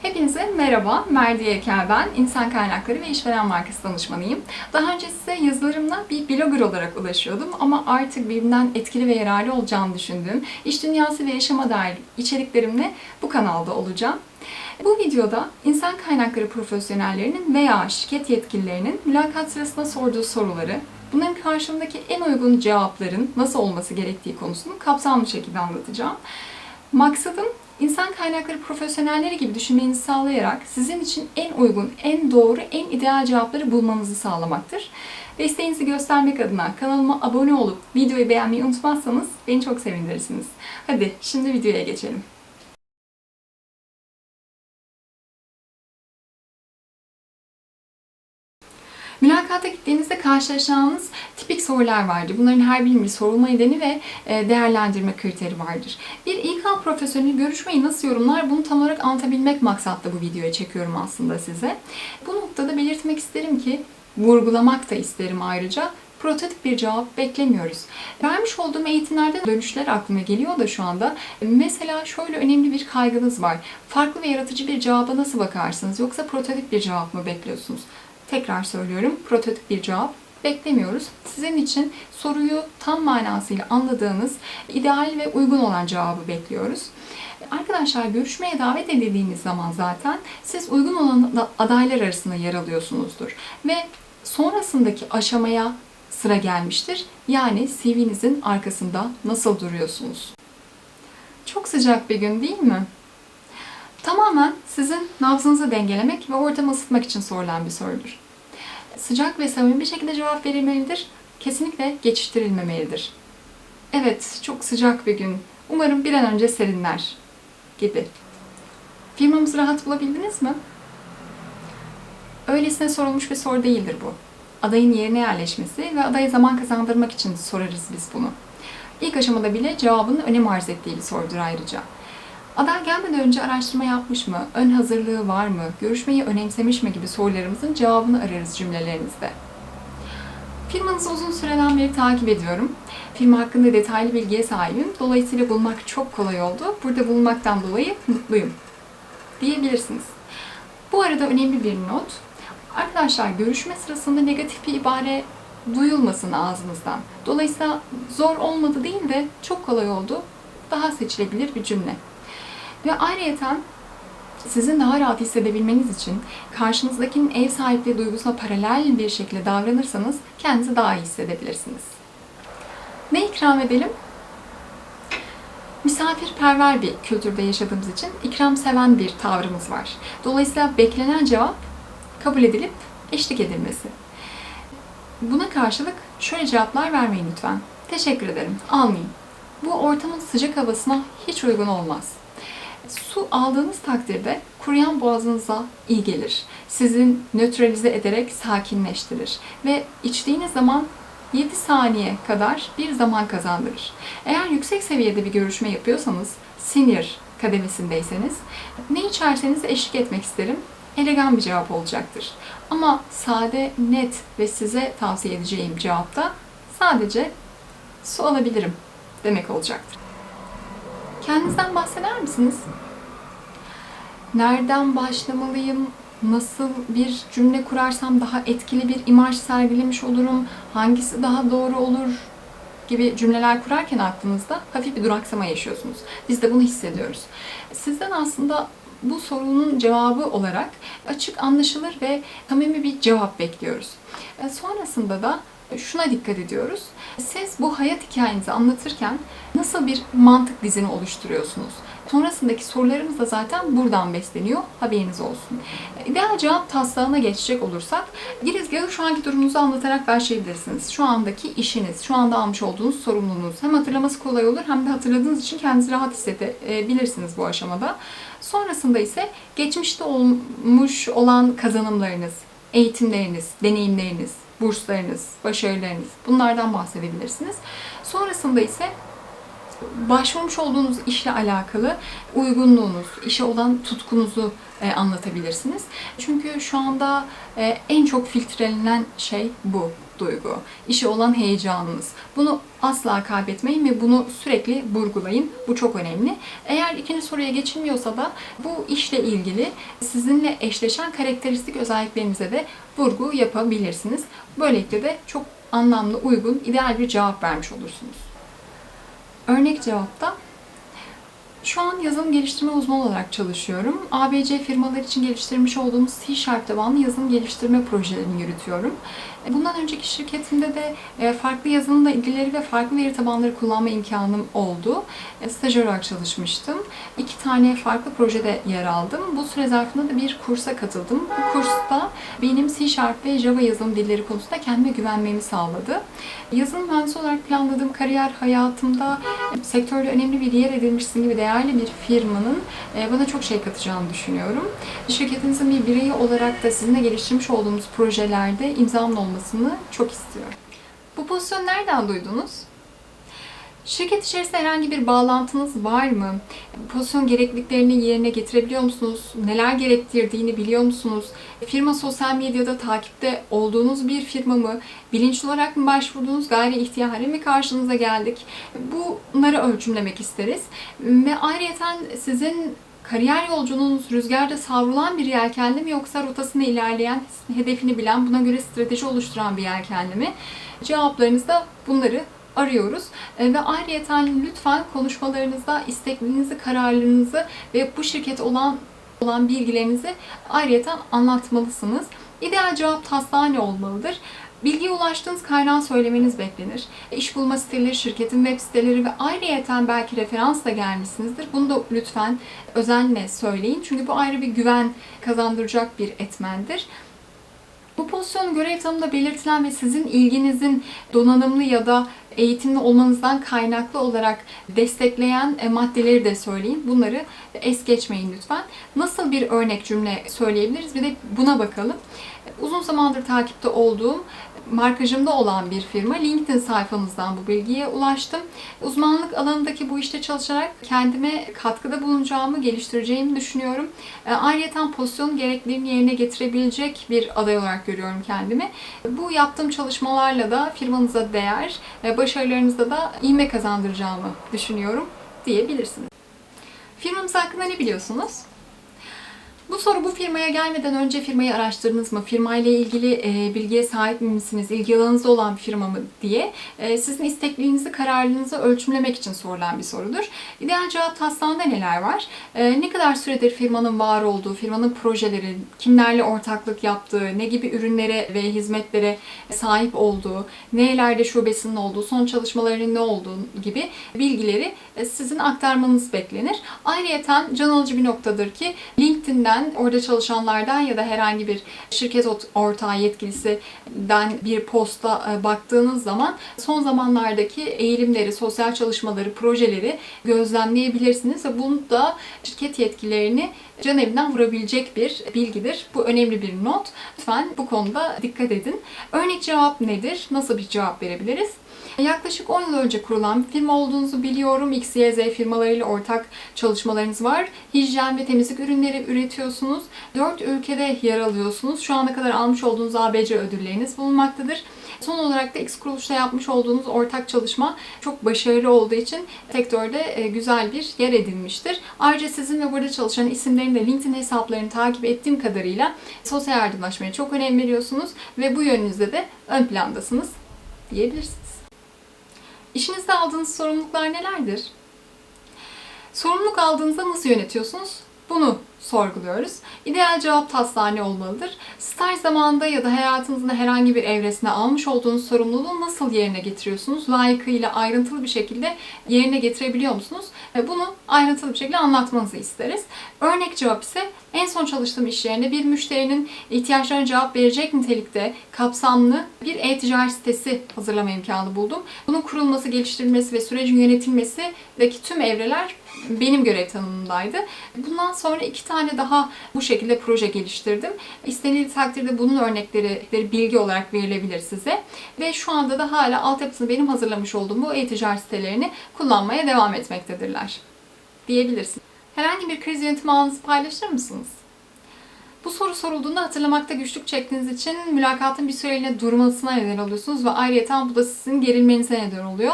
Hepinize merhaba, Merdiye Ekel ben. İnsan Kaynakları ve İşveren Markası danışmanıyım. Daha önce size yazılarımla bir blogger olarak ulaşıyordum ama artık birbirinden etkili ve yararlı olacağını düşündüğüm iş dünyası ve yaşama dair içeriklerimle bu kanalda olacağım. Bu videoda insan kaynakları profesyonellerinin veya şirket yetkililerinin mülakat sırasında sorduğu soruları, bunların karşılığındaki en uygun cevapların nasıl olması gerektiği konusunu kapsamlı şekilde anlatacağım. Maksadım, İnsan kaynakları profesyonelleri gibi düşünmenizi sağlayarak sizin için en uygun, en doğru, en ideal cevapları bulmanızı sağlamaktır. Desteğinizi göstermek adına kanalıma abone olup videoyu beğenmeyi unutmazsanız beni çok sevindirirsiniz. Hadi şimdi videoya geçelim. Mülakata gittiğinizde karşılaşacağınız tipik sorular vardır. Bunların her birinin bir sorulma nedeni ve değerlendirme kriteri vardır. Bir İK profesyoneli görüşmeyi nasıl yorumlar, bunu tam olarak anlatabilmek maksatlı bu videoyu çekiyorum aslında size. Bu noktada belirtmek isterim ki, vurgulamak da isterim ayrıca, prototip bir cevap beklemiyoruz. Vermiş olduğum eğitimlerden dönüşler aklıma geliyor da şu anda. Mesela şöyle önemli bir kaygınız var. Farklı ve yaratıcı bir cevaba nasıl bakarsınız? Yoksa prototip bir cevap mı bekliyorsunuz? Tekrar söylüyorum, prototip bir cevap beklemiyoruz. Sizin için soruyu tam manasıyla anladığınız, ideal ve uygun olan cevabı bekliyoruz. Arkadaşlar, görüşmeye davet edildiğiniz zaman zaten siz uygun olan adaylar arasında yer alıyorsunuzdur. Ve sonrasındaki aşamaya sıra gelmiştir. Yani CV'nizin arkasında nasıl duruyorsunuz? Çok sıcak bir gün değil mi? Tamamen sizin nabzınızı dengelemek ve ortamı ısıtmak için sorulan bir sorudur. Sıcak ve samimi bir şekilde cevap verilmelidir. Kesinlikle geçiştirilmemelidir. Evet, çok sıcak bir gün. Umarım bir an önce serinler gibi. Firmamızı rahat bulabildiniz mi? Öylesine sorulmuş bir soru değildir bu. Adayın yerine yerleşmesi ve adaya zaman kazandırmak için sorarız biz bunu. İlk aşamada bile cevabının önem arz ettiği bir sorudur ayrıca. Aday gelmeden önce araştırma yapmış mı, ön hazırlığı var mı, görüşmeyi önemsemiş mi gibi sorularımızın cevabını ararız cümlelerinizde. Firmanızı uzun süreden beri takip ediyorum. Firma hakkında detaylı bilgiye sahibim. Dolayısıyla bulmak çok kolay oldu. Burada bulunmaktan dolayı mutluyum diyebilirsiniz. Bu arada önemli bir not. Arkadaşlar, görüşme sırasında negatif bir ibare duyulmasın ağzınızdan. Dolayısıyla zor olmadı değil de çok kolay oldu. Daha seçilebilir bir cümle. Ve ayrıyeten sizin daha rahat hissedebilmeniz için karşınızdakinin ev sahipliği duygusuna paralel bir şekilde davranırsanız kendinizi daha iyi hissedebilirsiniz. Ne ikram edelim? Misafirperver bir kültürde yaşadığımız için ikramseven bir tavrımız var. Dolayısıyla beklenen cevap kabul edilip eşlik edilmesi. Buna karşılık şöyle cevaplar vermeyin lütfen. Teşekkür ederim, almayayım. Bu ortamın sıcak havasına hiç uygun olmaz. Su aldığınız takdirde kuruyan boğazınıza iyi gelir. Sizi nötralize ederek sakinleştirir. Ve içtiğiniz zaman 7 saniye kadar bir zaman kazandırır. Eğer yüksek seviyede bir görüşme yapıyorsanız, senior kademesindeyseniz, ne içerseniz eşlik etmek isterim. Elegan bir cevap olacaktır. Ama sade, net ve size tavsiye edeceğim cevapta sadece su alabilirim demek olacaktır. Kendinizden bahseder misiniz? Nereden başlamalıyım? Nasıl bir cümle kurarsam daha etkili bir imaj sergilemiş olurum? Hangisi daha doğru olur? Gibi cümleler kurarken aklınızda hafif bir duraksama yaşıyorsunuz. Biz de bunu hissediyoruz. Sizden aslında bu sorunun cevabı olarak açık, anlaşılır ve samimi bir cevap bekliyoruz. Sonrasında da şuna dikkat ediyoruz. Siz bu hayat hikayenizi anlatırken nasıl bir mantık dizini oluşturuyorsunuz? Sonrasındaki sorularımız da zaten buradan besleniyor. Haberiniz olsun. İdeal cevap taslağına geçecek olursak, girizgahı şu anki durumunuzu anlatarak başlayabilirsiniz. Şu andaki işiniz, şu anda almış olduğunuz sorumluluğunuz. Hem hatırlaması kolay olur hem de hatırladığınız için kendinizi rahat hissedebilirsiniz bu aşamada. Sonrasında ise geçmişte olmuş olan kazanımlarınız, eğitimleriniz, deneyimleriniz, burslarınız, başarılarınız, bunlardan bahsedebilirsiniz. Sonrasında ise başvurmuş olduğunuz işle alakalı uygunluğunuz, işe olan tutkunuzu anlatabilirsiniz. Çünkü şu anda en çok filtrelenen şey bu. duygu, işe olan heyecanınız. Bunu asla kaybetmeyin ve bunu sürekli vurgulayın. Bu çok önemli. Eğer ikinci soruya geçilmiyorsa da bu işle ilgili sizinle eşleşen karakteristik özelliklerinize de vurgu yapabilirsiniz. Böylelikle de çok anlamlı, uygun, ideal bir cevap vermiş olursunuz. Örnek cevapta: şu an yazılım geliştirme uzmanı olarak çalışıyorum. ABC firmalar için geliştirmiş olduğumuz C# tabanlı yazılım geliştirme projelerini yürütüyorum. Bundan önceki şirketimde de farklı yazılımla ilgileri ve farklı veri tabanları kullanma imkanım oldu. Stajyer olarak çalışmıştım. 2 tane farklı projede yer aldım. Bu süre zarfında da bir kursa katıldım. Bu kursta benim C# ve Java yazılım dilleri konusunda kendime güvenmemi sağladı. Yazılım mühendisi olarak planladığım kariyer hayatımda sektörde önemli bir yer edinmişsin gibi değerli bir firmanın bana çok şey katacağını düşünüyorum. Şirketinizin bir bireyi olarak da sizinle geliştirmiş olduğumuz projelerde imzamın olmasını çok istiyorum. Bu pozisyonu nereden duydunuz? Şirket içerisinde herhangi bir bağlantınız var mı? Pozisyon gerekliliklerini yerine getirebiliyor musunuz? Neler gerektirdiğini biliyor musunuz? Firma sosyal medyada takipte olduğunuz bir firma mı? Bilinçli olarak mı başvurduğunuz, gayri ihtiyari mi karşınıza geldik? Bunları ölçümlemek isteriz. Ve ayrıyeten sizin kariyer yolculuğunuz rüzgarda savrulan bir yelkenli mi, yoksa rotasını ilerleyen, hedefini bilen, buna göre strateji oluşturan bir yelkenli mi? Cevaplarınızda bunları arıyoruz. Ve ayrıyeten lütfen konuşmalarınızda isteklerinizi, kararlarınızı ve bu şirket olan bilgilerinizi ayrıyeten anlatmalısınız. İdeal cevap taslağı ne olmalıdır? Bilgiye ulaştığınız kaynağı söylemeniz beklenir. İş bulma siteleri, şirketin web siteleri ve ayrıyeten belki referansla gelmişsinizdir. Bunu da lütfen özenle söyleyin. Çünkü bu ayrı bir güven kazandıracak bir etmendir. Bu pozisyonun görev tanımında belirtilen ve sizin ilginizin donanımlı ya da eğitimli olmanızdan kaynaklı olarak destekleyen maddeleri de söyleyin. Bunları es geçmeyin lütfen. Nasıl bir örnek cümle söyleyebiliriz? Bir de buna bakalım. Uzun zamandır takipte olduğum, markajımda olan bir firma. LinkedIn sayfanızdan bu bilgiye ulaştım. Uzmanlık alanındaki bu işte çalışarak kendime katkıda bulunacağımı, geliştireceğimi düşünüyorum. Ayrıca pozisyon gereklilerini yerine getirebilecek bir aday olarak görüyorum kendimi. Bu yaptığım çalışmalarla da firmanıza değer, başarılarınızda da ivme kazandıracağımı düşünüyorum diyebilirsiniz. Firmamız hakkında ne biliyorsunuz? Bu soru bu firmaya gelmeden önce firmayı araştırdınız mı? Firmayla ilgili bilgiye sahip misiniz? İlgi alanınızda olan bir firma mı diye sizin isteklerinizi, kararlılığınızı ölçümlemek için sorulan bir sorudur. İdeal cevap taslağında neler var? Ne kadar süredir firmanın var olduğu, firmanın projeleri, kimlerle ortaklık yaptığı, ne gibi ürünlere ve hizmetlere sahip olduğu, nelerde şubesinin olduğu, son çalışmalarının ne olduğu gibi bilgileri sizin aktarmanız beklenir. Ayrıyeten can alıcı bir noktadır ki LinkedIn'den, orada çalışanlardan ya da herhangi bir şirket ortağı yetkilisinden bir posta baktığınız zaman son zamanlardaki eğilimleri, sosyal çalışmaları, projeleri gözlemleyebilirsiniz ve bunu da şirket yetkililerini can evinden vurabilecek bir bilgidir. Bu önemli bir not. Lütfen bu konuda dikkat edin. Örnek cevap nedir? Nasıl bir cevap verebiliriz? Yaklaşık 10 yıl önce kurulan bir firma olduğunuzu biliyorum. X, Y, Z firmalarıyla ortak çalışmalarınız var. Hijyen ve temizlik ürünleri üretiyorsunuz. 4 ülkede yer alıyorsunuz. Şu ana kadar almış olduğunuz ABC ödülleriniz bulunmaktadır. Son olarak da X kuruluşta yapmış olduğunuz ortak çalışma çok başarılı olduğu için sektörde güzel bir yer edinmiştir. Ayrıca sizin ve burada çalışan isimlerin de LinkedIn hesaplarını takip ettiğim kadarıyla sosyal yardımlaşmaya çok önem veriyorsunuz ve bu yönünüzde de ön plandasınız diyebilirsiniz. İşinizde aldığınız sorumluluklar nelerdir? Sorumluluk aldığınızda nasıl yönetiyorsunuz? Bunu sorguluyoruz. İdeal cevap taslağı ne olmalıdır? Staj zamanında ya da hayatınızın herhangi bir evresinde almış olduğunuz sorumluluğu nasıl yerine getiriyorsunuz? Layıkıyla ayrıntılı bir şekilde yerine getirebiliyor musunuz? Bunu ayrıntılı bir şekilde anlatmanızı isteriz. Örnek cevap ise en son çalıştığım iş yerinde bir müşterinin ihtiyaçlarına cevap verecek nitelikte kapsamlı bir e-ticaret sitesi hazırlama imkanı buldum. Bunun kurulması, geliştirilmesi ve sürecin yönetilmesindeki tüm evreler benim görev tanımımdaydı. Bundan sonra 2 tane daha bu şekilde proje geliştirdim. İstenildiği takdirde bunun örnekleri bilgi olarak verilebilir size. Ve şu anda da hala altyapısını benim hazırlamış olduğum bu e-ticaret sitelerini kullanmaya devam etmektedirler diyebilirsin. Herhangi bir kriz yönetimi alanınızı paylaşır mısınız? Bu soru sorulduğunda hatırlamakta güçlük çektiğiniz için mülakatın bir süreliğine durmasına neden oluyorsunuz ve ayrıca bu da sizin gerilmenize neden oluyor.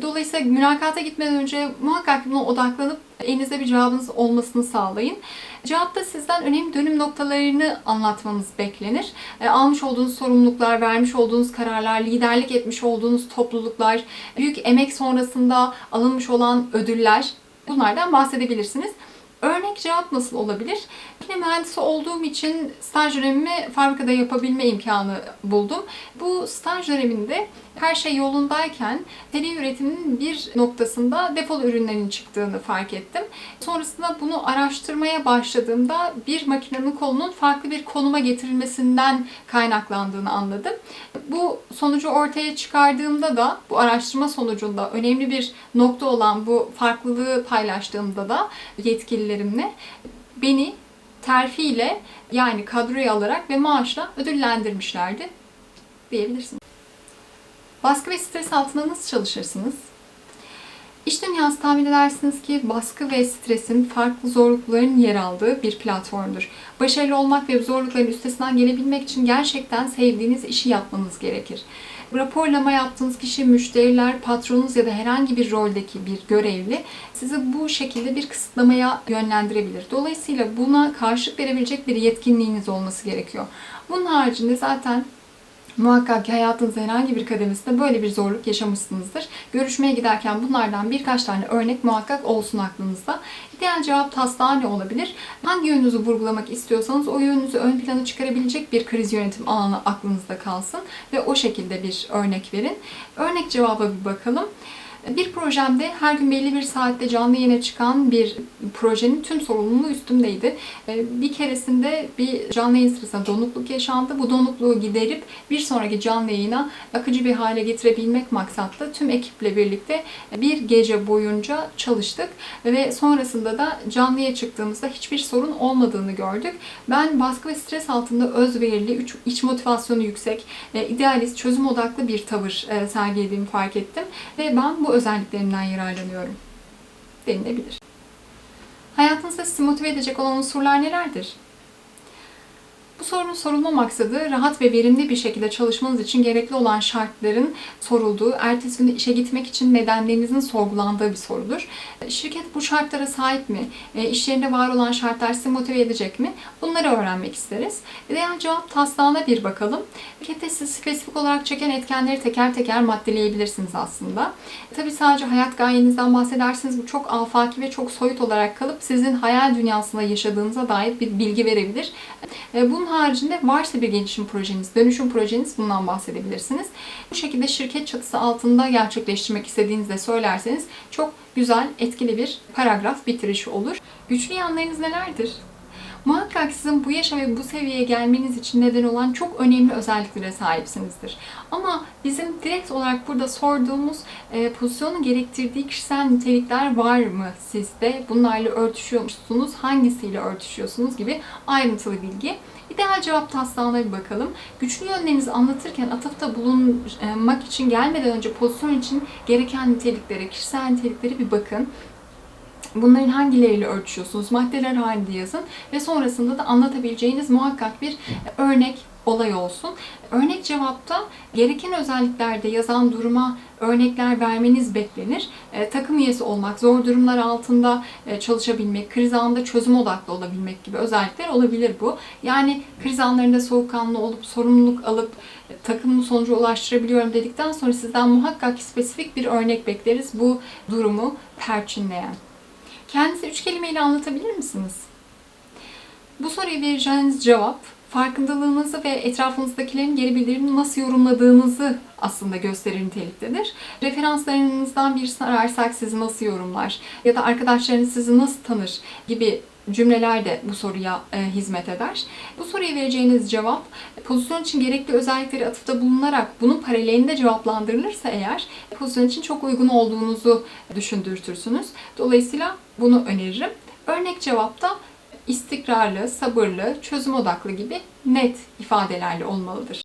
Dolayısıyla mülakata gitmeden önce muhakkak buna odaklanıp elinizde bir cevabınız olmasını sağlayın. Cevapta sizden önemli dönüm noktalarını anlatmanız beklenir. Almış olduğunuz sorumluluklar, vermiş olduğunuz kararlar, liderlik etmiş olduğunuz topluluklar, büyük emek sonrasında alınmış olan ödüller, bunlardan bahsedebilirsiniz. Örnek cevap nasıl olabilir? Yine mühendisi olduğum için staj dönemimi fabrikada yapabilme imkanı buldum. Bu staj döneminde her şey yolundayken seri üretimin bir noktasında defol ürünlerin çıktığını fark ettim. Sonrasında bunu araştırmaya başladığımda bir makinenin kolunun farklı bir konuma getirilmesinden kaynaklandığını anladım. Bu sonucu ortaya çıkardığımda da, bu araştırma sonucunda önemli bir nokta olan bu farklılığı paylaştığımda da yetkililerimle beni terfiyle, yani kadroya alarak ve maaşla ödüllendirmişlerdi diyebilirsiniz. Baskı ve stres altında nasıl çalışırsınız? İş dünyası tahmin edersiniz ki baskı ve stresin farklı zorlukların yer aldığı bir platformdur. Başarılı olmak ve bu zorlukların üstesinden gelebilmek için gerçekten sevdiğiniz işi yapmanız gerekir. Raporlama yaptığınız kişi, müşteriler, patronunuz ya da herhangi bir roldeki bir görevli sizi bu şekilde bir kısıtlamaya yönlendirebilir. Dolayısıyla buna karşılık verebilecek bir yetkinliğiniz olması gerekiyor. Bunun haricinde zaten muhakkak ki hayatınızın herhangi bir kademesinde böyle bir zorluk yaşamışsınızdır. Görüşmeye giderken bunlardan birkaç tane örnek muhakkak olsun aklınızda. İdeal cevap taslağı ne olabilir? Hangi yönünüzü vurgulamak istiyorsanız o yönünüzü ön plana çıkarabilecek bir kriz yönetim alanı aklınızda kalsın ve o şekilde bir örnek verin. Örnek cevaba bir bakalım. Bir projemde her gün belli bir saatte canlı yayına çıkan bir projenin tüm sorumluluğu üstümdeydi. Bir keresinde bir canlı yayın sırasında donukluk yaşandı. Bu donukluğu giderip bir sonraki canlı yayına akıcı bir hale getirebilmek maksatlı tüm ekiple birlikte bir gece boyunca çalıştık. Ve sonrasında da canlıya çıktığımızda hiçbir sorun olmadığını gördük. Ben baskı ve stres altında özverili, iç motivasyonu yüksek, idealist, çözüm odaklı bir tavır sergilediğimi fark ettim. Ve ben bu özelliklerimden yararlanıyorum denilebilir. Hayatınızda sizi motive edecek olan unsurlar nelerdir? Bu sorunun sorulma maksadı rahat ve verimli bir şekilde çalışmanız için gerekli olan şartların sorulduğu, ertesi gün işe gitmek için nedenlerinizin sorgulandığı bir sorudur. Şirket bu şartlara sahip mi? İş yerinde var olan şartlar sizi motive edecek mi? Bunları öğrenmek isteriz. İdeal cevap taslağına bir bakalım. Şirkette sizi spesifik olarak çeken etkenleri teker teker maddeleyebilirsiniz aslında. Tabii sadece hayat gayenizden bahsederseniz bu çok afaki ve çok soyut olarak kalıp sizin hayal dünyasında yaşadığınıza dair bir bilgi verebilir. Bunun haricinde varsa bir gelişim projeniz, dönüşüm projeniz, bundan bahsedebilirsiniz. Bu şekilde şirket çatısı altında gerçekleştirmek istediğinizi de söylerseniz çok güzel, etkili bir paragraf bitirişi olur. Güçlü yanlarınız nelerdir? Muhakkak sizin bu yaşa ve bu seviyeye gelmeniz için neden olan çok önemli özelliklere sahipsinizdir. Ama bizim direkt olarak burada sorduğumuz pozisyonun gerektirdiği kişisel nitelikler var mı sizde? Bunlarla örtüşüyor musunuz? Hangisiyle örtüşüyorsunuz gibi ayrıntılı bilgi. İdeal cevap taslağına bir bakalım. Güçlü yönlerinizi anlatırken atıfta bulunmak için gelmeden önce pozisyon için gereken niteliklere, kişisel niteliklere bir bakın. Bunların hangileriyle örtüşüyorsunuz? Maddeler halinde yazın ve sonrasında da anlatabileceğiniz muhakkak bir örnek olay olsun. Örnek cevapta gereken özelliklerde yazan duruma örnekler vermeniz beklenir. Takım üyesi olmak, zor durumlar altında çalışabilmek, kriz anında çözüm odaklı olabilmek gibi özellikler olabilir bu. Yani kriz anlarında soğukkanlı olup, sorumluluk alıp takımın sonucu ulaştırabiliyorum dedikten sonra sizden muhakkak spesifik bir örnek bekleriz bu durumu perçinleyen. Kendinizi 3 kelimeyle anlatabilir misiniz? Bu soruya vereceğiniz cevap, farkındalığınızı ve etrafınızdakilerin geri bildirimini nasıl yorumladığınızı aslında gösterir niteliktedir. Referanslarınızdan birisini ararsak sizi nasıl yorumlar ya da arkadaşlarınız sizi nasıl tanır gibi cümleler de bu soruya hizmet eder. Bu soruya vereceğiniz cevap, pozisyon için gerekli özellikleri atıfta bulunarak bunun paralelinde cevaplandırılırsa eğer, pozisyon için çok uygun olduğunuzu düşündürtürsünüz. Dolayısıyla bunu öneririm. Örnek cevapta istikrarlı, sabırlı, çözüm odaklı gibi net ifadelerle olmalıdır.